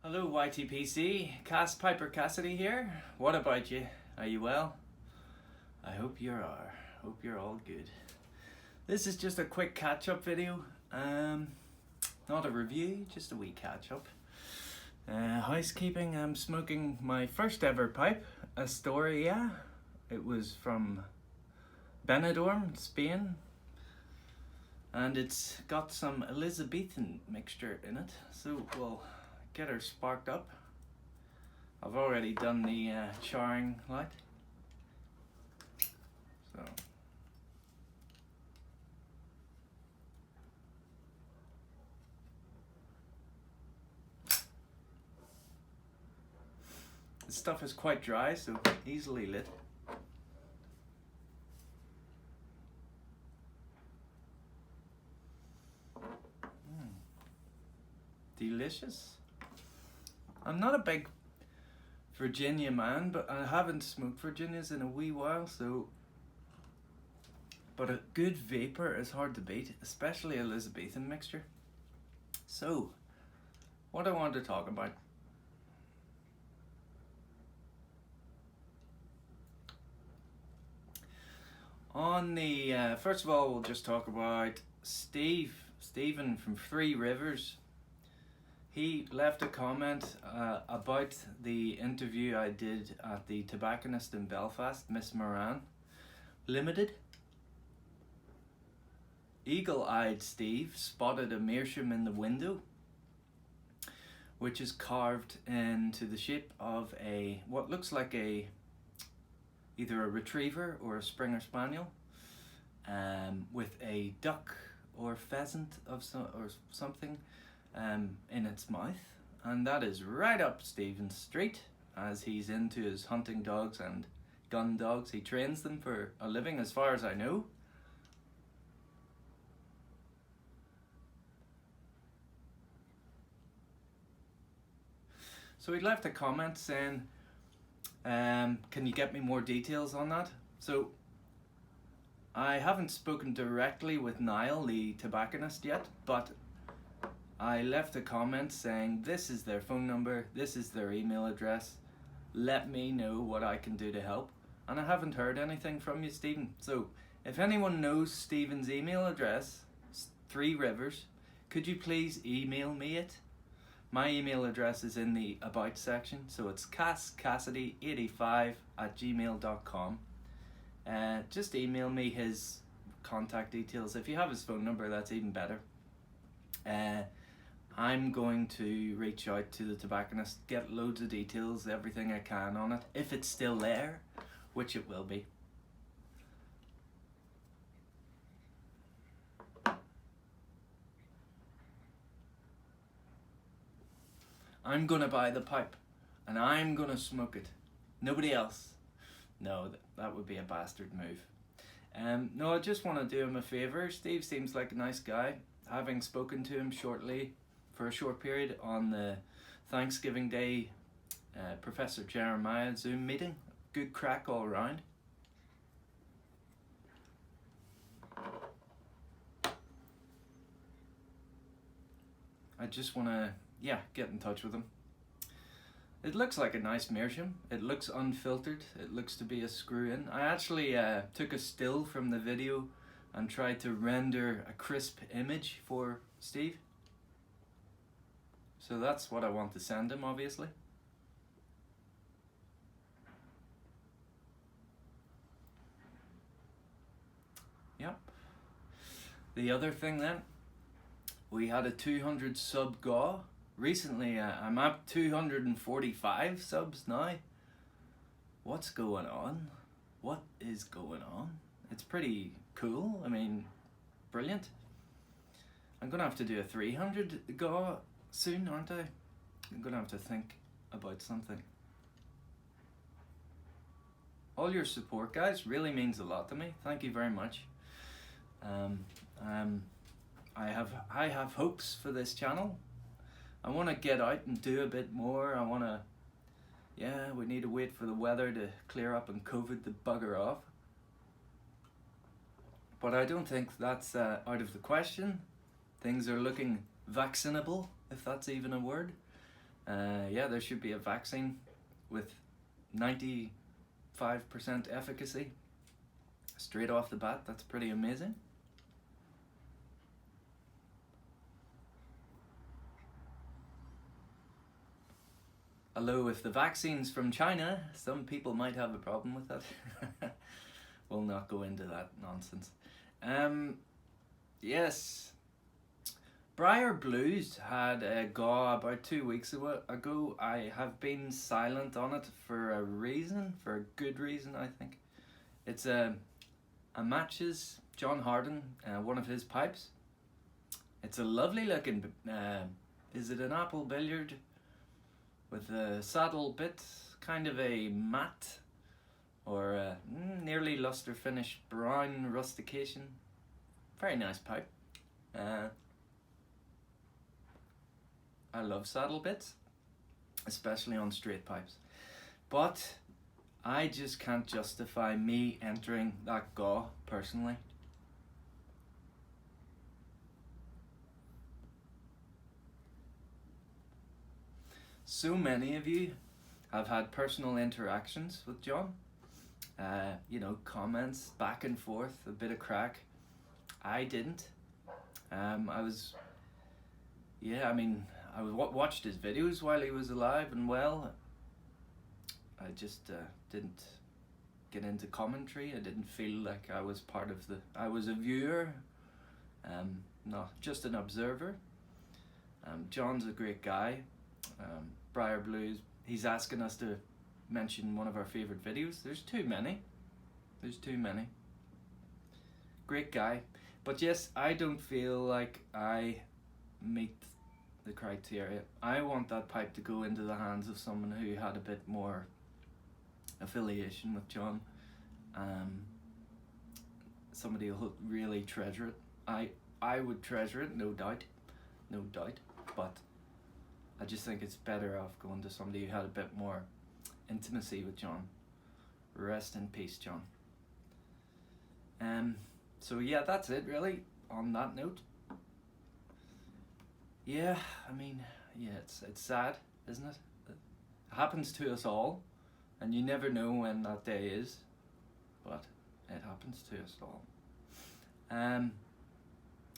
Hello YTPC, Piper Cassidy here. What about you? Are you well? I hope you are. Hope you're all good. This is just a quick catch-up video. Not a review, just a wee catch-up. Housekeeping, I'm smoking my first ever pipe, Astoria. It was from Benidorm, Spain. And it's got some Elizabethan mixture in it. So we'll get her sparked up. I've already done the charring light. So the stuff is quite dry, so easily lit. Delicious. I'm not a big Virginia man, but I haven't smoked Virginias in a wee while, so. But a good vapor is hard to beat, especially Elizabethan mixture. So, what I want to talk about. On the, first of all, we'll just talk about Stephen from Three Rivers. He left a comment about the interview I did at the Tobacconist in Belfast, Miss Moran Limited. Eagle-eyed Steve spotted a meerschaum in the window, which is carved into the shape of what looks like either a retriever or a Springer Spaniel, with a duck or pheasant or something in its mouth, and that is right up Stephen's street, as he's into his hunting dogs and gun dogs. He trains them for a living, as far as I know. So he left a comment saying, can you get me more details on that? So I haven't spoken directly with Niall, the tobacconist, yet, but I left a comment saying this is their phone number, this is their email address, let me know what I can do to help. And I haven't heard anything from you, Stephen. So if anyone knows Stephen's email address, Three Rivers, could you please email me it? My email address is in the about section, so it's casscassidy85@gmail.com. Just email me his contact details. If you have his phone number, that's even better. I'm going to reach out to the tobacconist, get loads of details, everything I can on it, if it's still there, which it will be. I'm gonna buy the pipe, and I'm gonna smoke it. Nobody else. No, that would be a bastard move. No, I just want to do him a favour. Steve seems like a nice guy. Having spoken to him shortly, for a short period, on the Thanksgiving Day Professor Jeremiah Zoom meeting. Good crack all around. I just want to, get in touch with him. It looks like a nice meerschaum. It looks unfiltered. It looks to be a screw-in. I actually took a still from the video and tried to render a crisp image for Steve. So that's what I want to send him, obviously. Yep. The other thing then, we had a 200 sub GAW. Recently, I'm at 245 subs now. What's going on? What is going on? It's pretty cool. I mean, brilliant. I'm gonna have to do a 300 GAW soon, aren't I? I'm gonna have to think about something. All your support, guys, really means a lot to me. Thank you very much. I have hopes for this channel. I want to get out and do a bit more. I want to, we need to wait for the weather to clear up and COVID to bugger off. But I don't think that's out of the question. Things are looking vaccinable, if that's even a word. Yeah, there should be a vaccine with 95% efficacy straight off the bat. That's pretty amazing. Although if the vaccine's from China, some people might have a problem with that. We'll not go into that nonsense. Yes, Briar Blues had a GAW about 2 weeks ago. I have been silent on it for a reason, for a good reason, I think. It's a matches John Harden, one of his pipes. It's a lovely looking, is it an apple billiard? With a saddle bit, kind of a matte or a nearly luster finish brown rustication. Very nice pipe. I love saddle bits, especially on straight pipes. But I just can't justify me entering that GAW personally. So many of you have had personal interactions with John. You know, comments back and forth, a bit of crack. I didn't. I watched his videos while he was alive and well. I just didn't get into commentary. I didn't feel like I was part of I was a viewer, not just an observer. John's a great guy. Briar Blues, he's asking us to mention one of our favourite videos. There's too many. Great guy. But yes, I don't feel like I meet the criteria. I want that pipe to go into the hands of someone who had a bit more affiliation with John. Somebody who'll really treasure it. I would treasure it, no doubt. But I just think it's better off going to somebody who had a bit more intimacy with John. Rest in peace, John. So yeah, that's it really, on that note. Yeah, I mean, yeah, it's sad, isn't it? It happens to us all, and you never know when that day is, but it happens to us all.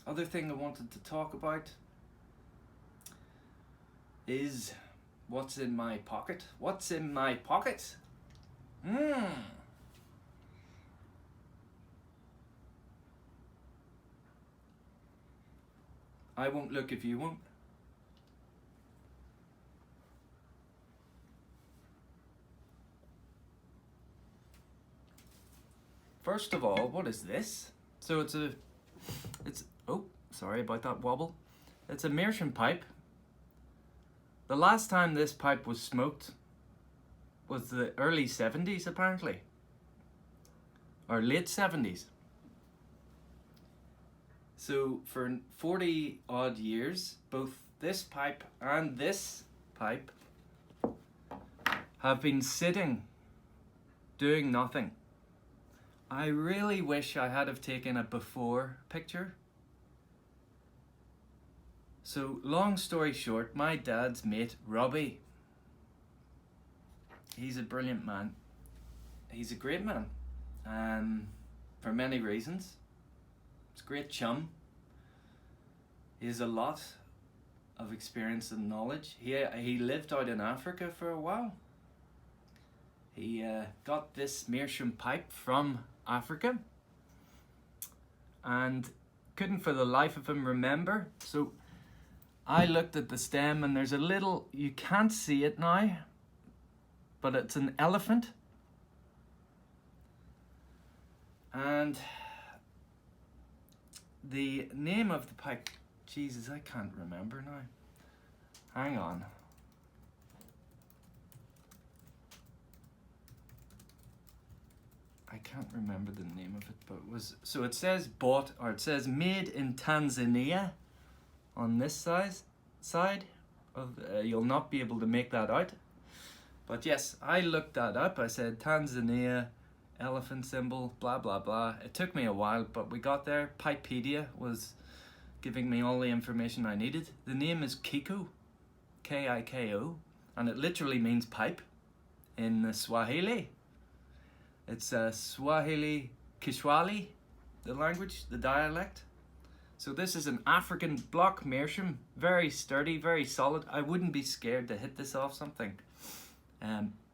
Other thing I wanted to talk about is what's in my pocket. What's in my pocket? I won't look if you won't. First of all, what is this? So it's oh, sorry about that wobble. It's a meerschaum pipe. The last time this pipe was smoked was the early 70s apparently. Or late 70s. So for 40 odd years, both this pipe and this pipe have been sitting, doing nothing. I really wish I had have taken a before picture. So long story short, my dad's mate, Robbie, he's a brilliant man. He's a great man, for many reasons. He's a great chum. He has a lot of experience and knowledge. He lived out in Africa for a while. He got this meerschaum pipe from Africa and couldn't for the life of him remember. So I looked at the stem and there's a little, you can't see it now, but it's an elephant. And the name of the pipe, Jesus, I can't remember now. Hang on. I can't remember the name of it, but it was, so it says bought, or it says made in Tanzania on this side of, you'll not be able to make that out. But yes, I looked that up. I said Tanzania, elephant symbol, blah, blah, blah. It took me a while, but we got there. Pipepedia was giving me all the information I needed. The name is Kiko. K-I-K-O, and it literally means pipe in the Swahili. It's Swahili Kiswahili, the language, the dialect. So this is an African block meerschaum, very sturdy, very solid. I wouldn't be scared to hit this off something,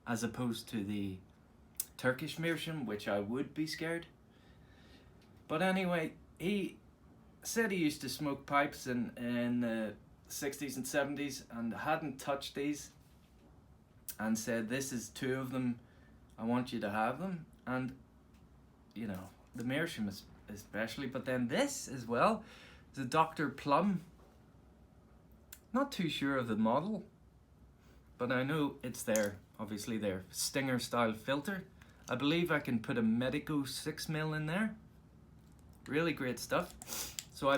as opposed to the Turkish meerschaum, which I would be scared. But anyway, he said he used to smoke pipes in the 60s and 70s and hadn't touched these, and said, this is 2 of them, I want you to have them. And you know, the meerschaum especially, but then this as well is a Dr. Plum. Not too sure of the model, but I know it's obviously their Stinger style filter. I believe I can put a Medico 6mm in there. Really great stuff. So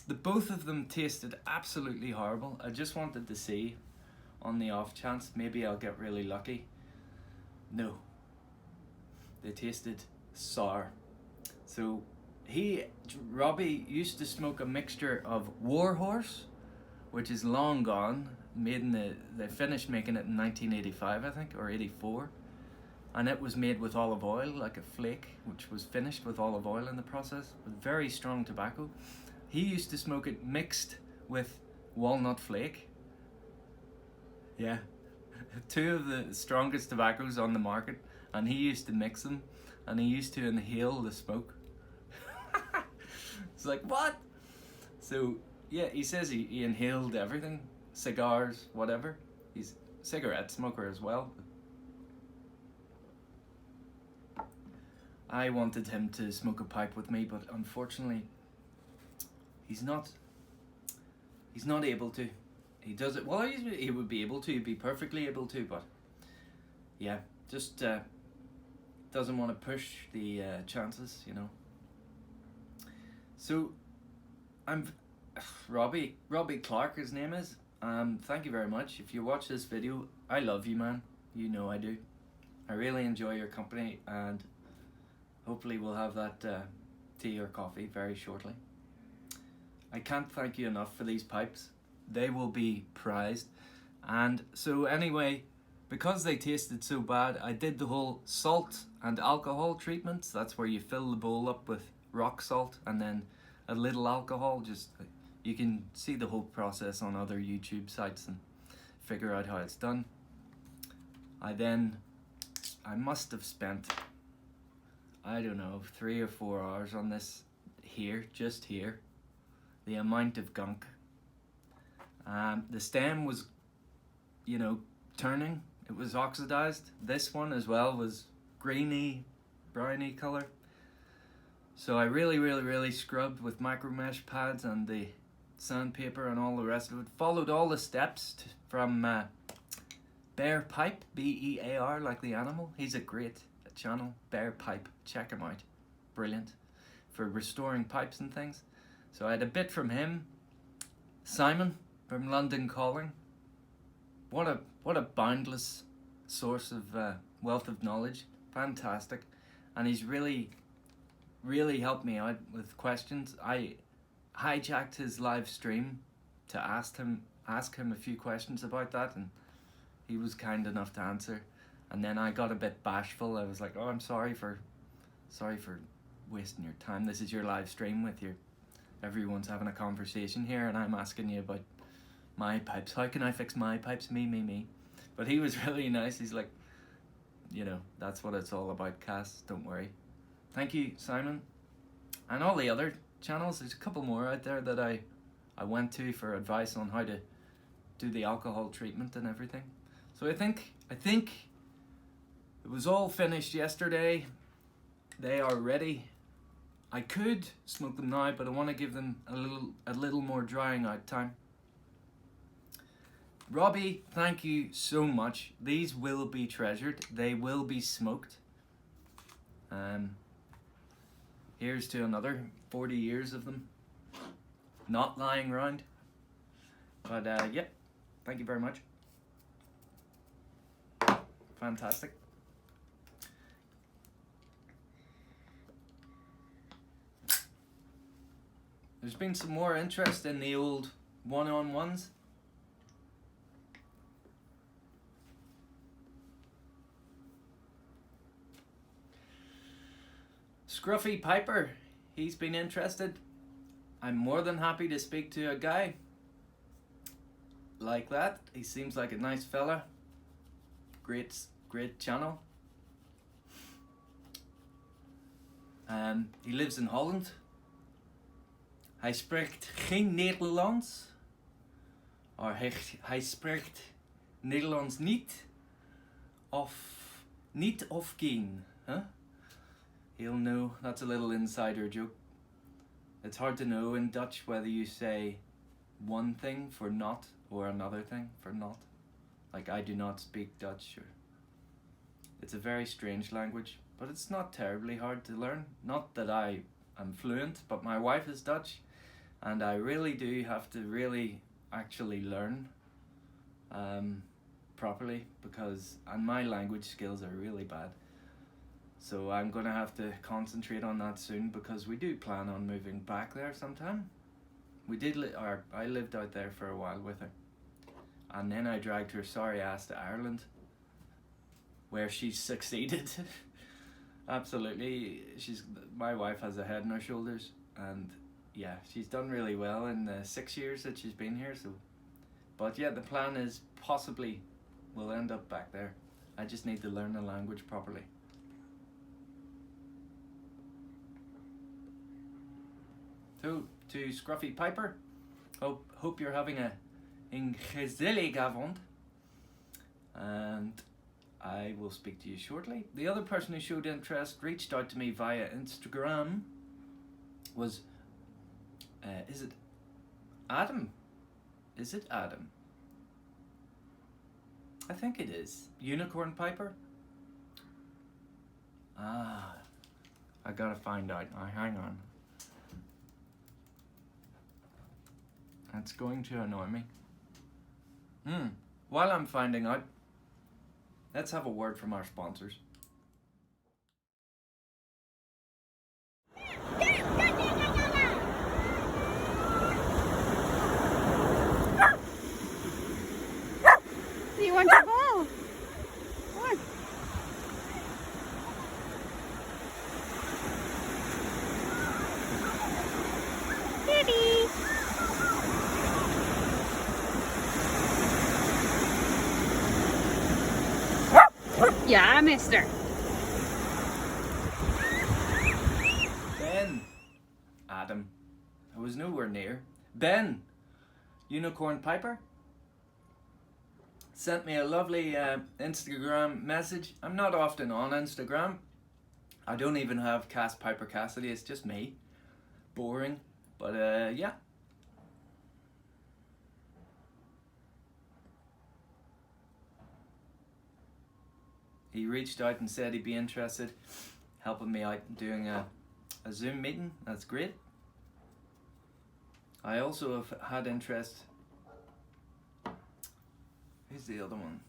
the both of them tasted absolutely horrible. I just wanted to see, on the off chance, maybe I'll get really lucky. No. They tasted sour. So Robbie used to smoke a mixture of Warhorse, which is long gone, they finished making it in 1985, I think, or 84. And it was made with olive oil, like a flake, which was finished with olive oil in the process, with very strong tobacco. He used to smoke it mixed with walnut flake. Yeah, 2 of the strongest tobaccos on the market, and he used to mix them, and he used to inhale the smoke. It's like, what? So yeah, he says he inhaled everything, cigars, whatever. He's a cigarette smoker as well. I wanted him to smoke a pipe with me, but unfortunately he's not able to. He does it, well, he would be able to, he'd be perfectly able to, but yeah, just doesn't want to push the chances, you know. So I'm Robbie Clark, his name is. Thank you very much. If you watch this video, I love you, man. You know I do. I really enjoy your company, and hopefully we'll have that tea or coffee very shortly. I can't thank you enough for these pipes. They will be prized. And so anyway, because they tasted so bad, I did the whole salt and alcohol treatments. That's where you fill the bowl up with rock salt and then a little alcohol. Just, you can see the whole process on other YouTube sites and figure out how it's done. I must have spent, I don't know, 3 or 4 hours on this here, just here. The amount of gunk. The stem was, you know, turning. It was oxidized. This one as well was greeny, browny color. So I really scrubbed with micro mesh pads and the sandpaper and all the rest of it. Followed all the steps from Bear Pipe, B-E-A-R, like the animal. He's a great channel, Bear Pipe. Check him out. Brilliant for restoring pipes and things. So I had a bit from him. Simon from London Calling. What a boundless source of wealth of knowledge. Fantastic. And he's really helped me out with questions. I hijacked his live stream to ask him a few questions about that, and he was kind enough to answer. And then I got a bit bashful. I was like, oh, I'm sorry for wasting your time. This is your live stream with everyone's having a conversation here, and I'm asking you about my pipes. How can I fix my pipes? Me. But he was really nice. He's like, you know, that's what it's all about, Cass. Don't worry. Thank you, Simon. And all the other channels. There's a couple more out there that I went to for advice on how to do the alcohol treatment and everything. So I think it was all finished yesterday. They are ready. I could smoke them now, but I want to give them a little more drying out time. Robbie, thank you so much. These will be treasured. They will be smoked. Here's to another 40 years of them not lying around. But yep, thank you very much. Fantastic. There's been some more interest in the old one-on-ones. Scruffypiper, he's been interested. I'm more than happy to speak to a guy like that. He seems like a nice fella. Great channel. He lives in Holland. Hij spreekt geen Nederlands. Hij spreekt Nederlands niet of geen. Huh? He'll know. That's a little insider joke. It's hard to know in Dutch whether you say one thing for not or another thing for not. Like, I do not speak Dutch. It's a very strange language, but it's not terribly hard to learn. Not that I am fluent, but my wife is Dutch, and I really do have to really actually learn properly, and my language skills are really bad. So I'm gonna have to concentrate on that soon, because we do plan on moving back there sometime. I lived out there for a while with her, and then I dragged her sorry ass to Ireland, where she succeeded. Absolutely, my wife has a head on her shoulders, and yeah, she's done really well in the 6 years that she's been here. So, but yeah, the plan is possibly we'll end up back there. I just need to learn the language properly. So, to Scruffypiper, hope you're having a gezellig avond, and I will speak to you shortly. The other person who showed interest, reached out to me via Instagram, was, is it Adam? Is it Adam? I think it is. Unicorn Piper? I gotta find out. Hang on. That's going to annoy me. While I'm finding out, let's have a word from our sponsors. Do you want your ball? Come on. Kitty. Yeah, mister. Ben. Adam. I was nowhere near. Ben. Unicorn Piper. Sent me a lovely Instagram message. I'm not often on Instagram. I don't even have Cast Piper Cassidy. It's just me. Boring. But yeah. He reached out and said he'd be interested helping me out doing a Zoom meeting. That's great. I also have had interest. Who's the other one?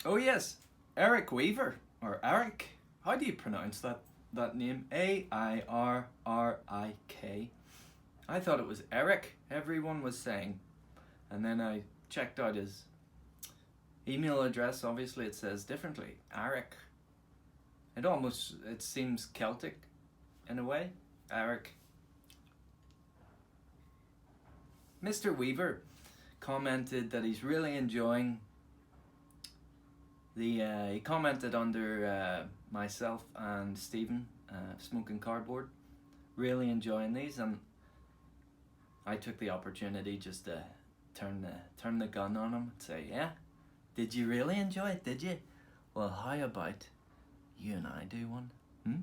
Oh yes, Eric Weaver, or Eric. How do you pronounce that name? A-I-R-R-I-K. I thought it was Eric, everyone was saying. And then I checked out his email address. Obviously it says differently. Eric. It seems Celtic in a way. Eric. Mr. Weaver commented that he's really enjoying he commented under myself and Stephen, Smoking Cardboard, really enjoying these, and I took the opportunity just to turn the gun on him and say, yeah, did you really enjoy it, did you? Well, how about you and I do one? Do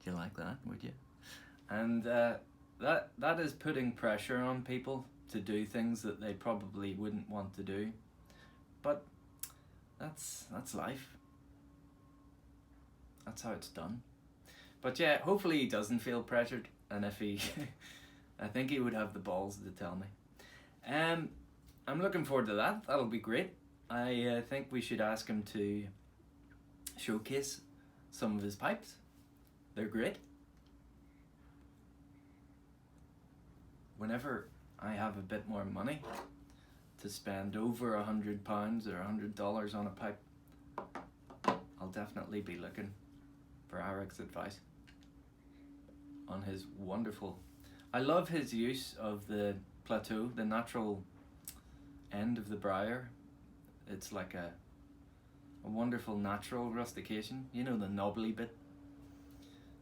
you like that, would you? And that is putting pressure on people to do things that they probably wouldn't want to do, but that's life. That's how it's done. But yeah, hopefully he doesn't feel pressured, and if he I think he would have the balls to tell me. I'm looking forward to that. That'll be great. I think we should ask him to showcase some of his pipes. They're great. Whenever I have a bit more money to spend over £100 or $100 on a pipe, definitely be looking for Eric's advice on his wonderful. I love his use of the plateau, the natural end of the briar. It's like a wonderful natural rustication. You know, the knobbly bit,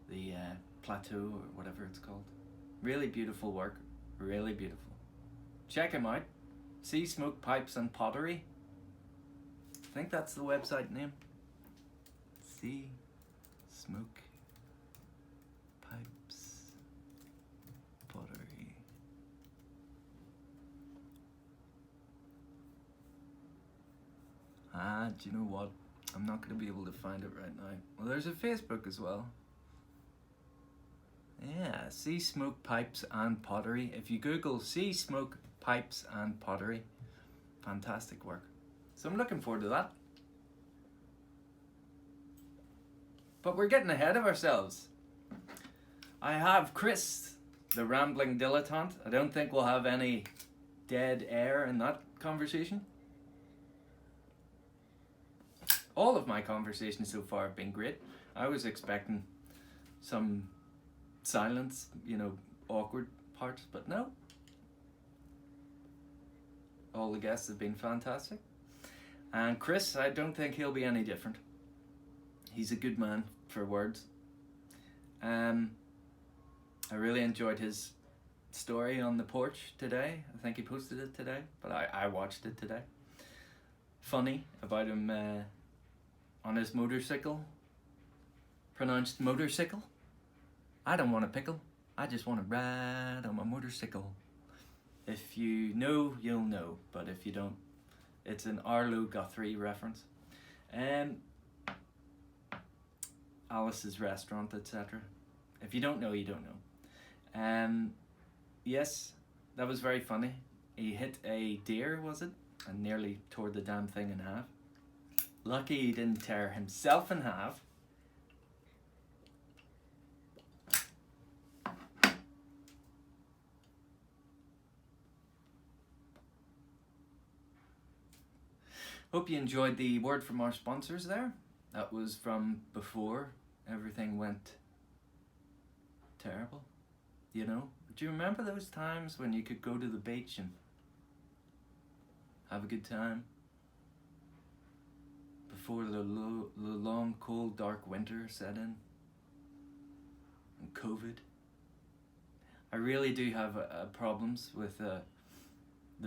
the plateau or whatever it's called. Really beautiful work, really beautiful. Check him out. Sea Smoke Pipes and Pottery. I think that's the website name. Sea Smoke Pipes Pottery. Do you know what? I'm not going to be able to find it right now. Well, there's a Facebook as well. Yeah, Sea Smoke Pipes and Pottery. If you Google Sea Smoke Pipes and Pottery, fantastic work. So I'm looking forward to that. But we're getting ahead of ourselves. I have Chris, the rambling dilettante. I don't think we'll have any dead air in that conversation. All of my conversations so far have been great. I was expecting some silence, you know, awkward parts, but no. All the guests have been fantastic. And Chris, I don't think he'll be any different. He's a good man for words. I really enjoyed his story on the porch today. I think he posted it today, but I watched it today. Funny about him on his motorcycle. Pronounced motorcycle. I don't want a pickle. I just want to ride on my motorcycle. If you know, you'll know. But if you don't, it's an Arlo Guthrie reference. Alice's Restaurant, etc. If you don't know, you don't know. Yes, that was very funny. He hit a deer, was it? And nearly tore the damn thing in half. Lucky he didn't tear himself in half. Hope you enjoyed the word from our sponsors there. That was from before everything went terrible. You know? Do you remember those times when you could go to the beach and have a good time? Before the long, cold, dark winter set in. And COVID. I really do have problems with the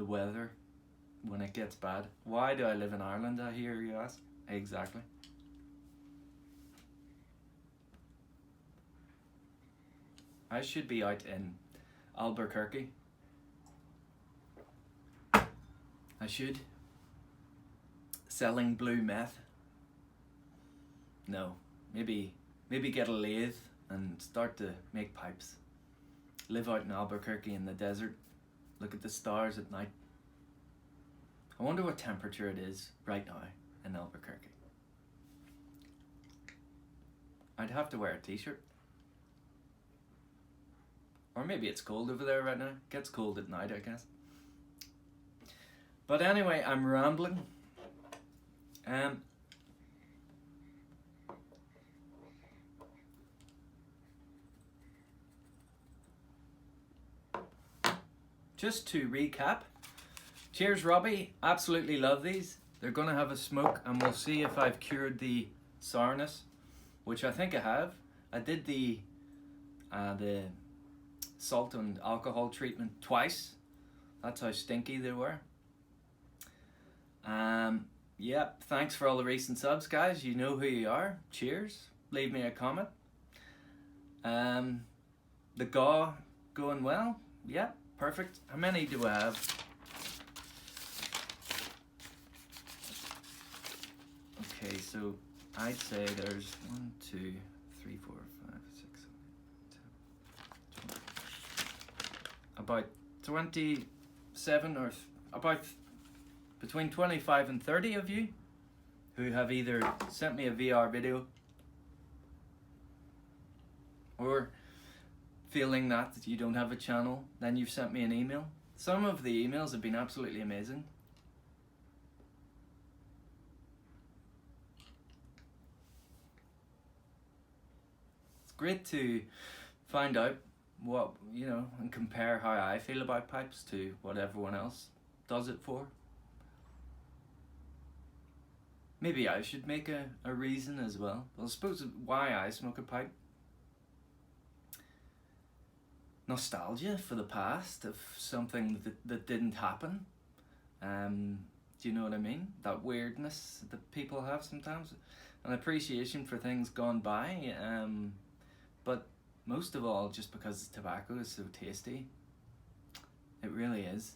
weather when it gets bad. Why do I live in Ireland, I hear you ask? Exactly. I should be out in Albuquerque. I should. Selling blue meth. No, maybe get a lathe and start to make pipes. Live out in Albuquerque in the desert. Look at the stars at night. I wonder what temperature it is right now in Albuquerque. I'd have to wear a t-shirt. Or maybe it's cold over there right now. It gets cold at night, I guess. But anyway, I'm rambling. Just to recap, cheers Robbie, absolutely love these. They're gonna have a smoke and we'll see if I've cured the sourness, which I think I have. I did the salt and alcohol treatment twice. That's how stinky they were. Yep, thanks for all the recent subs, guys. You know who you are. Cheers. Leave me a comment. The gaw going well. Yep, perfect. How many do I have? Okay, so I'd say there's 1, 2, 3, 4, 5, 6, 7, 8, 10, about 27 or about between 25 and 30 of you who have either sent me a VR video or feeling that you don't have a channel, then you've sent me an email. Some of the emails have been absolutely amazing. great to find out what, you know, and compare how I feel about pipes to what everyone else does it for. Maybe I should make a reason as well. Well, I suppose why I smoke a pipe. Nostalgia for the past of something that didn't happen. Do you know what I mean? That weirdness that people have sometimes. An appreciation for things gone by. But most of all, just because tobacco is so tasty. It really is.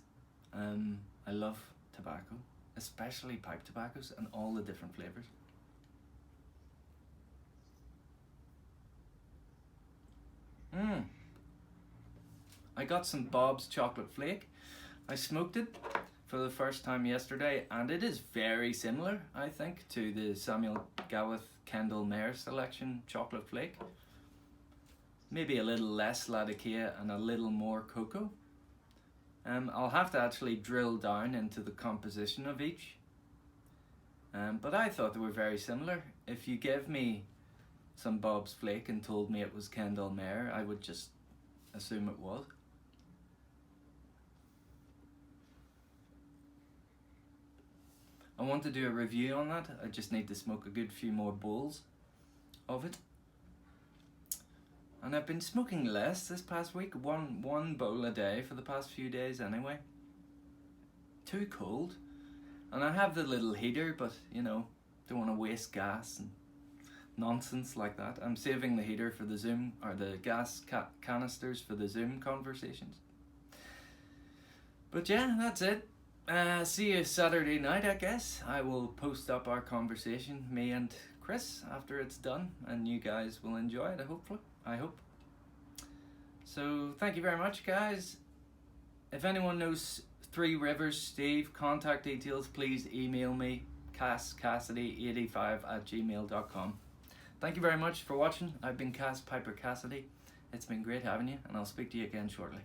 I love tobacco, especially pipe tobaccos and all the different flavors. I got some Bob's chocolate flake. I smoked it for the first time yesterday, and it is very similar, I think, to the Samuel Gawith Kendall Mayer selection chocolate flake. Maybe a little less Latakia and a little more cocoa. I'll have to actually drill down into the composition of each. But I thought they were very similar. If you gave me some Bob's flake and told me it was Kendall Mayer, I would just assume it was. I want to do a review on that. I just need to smoke a good few more bowls of it. And I've been smoking less this past week, one bowl a day for the past few days anyway. Too cold. And I have the little heater, but you know, don't want to waste gas and nonsense like that. I'm saving the heater for the Zoom, or the gas canisters for the Zoom conversations. But yeah, that's it. See you Saturday night, I guess. I will post up our conversation, me and Chris, after it's done, and you guys will enjoy it, hopefully. I hope. So thank you very much, guys. If anyone knows Three Rivers Steve, contact details, please email me, casscassidy85@gmail.com. Thank you very much for watching. I've been Cass Piper Cassidy. It's been great having you, and I'll speak to you again shortly.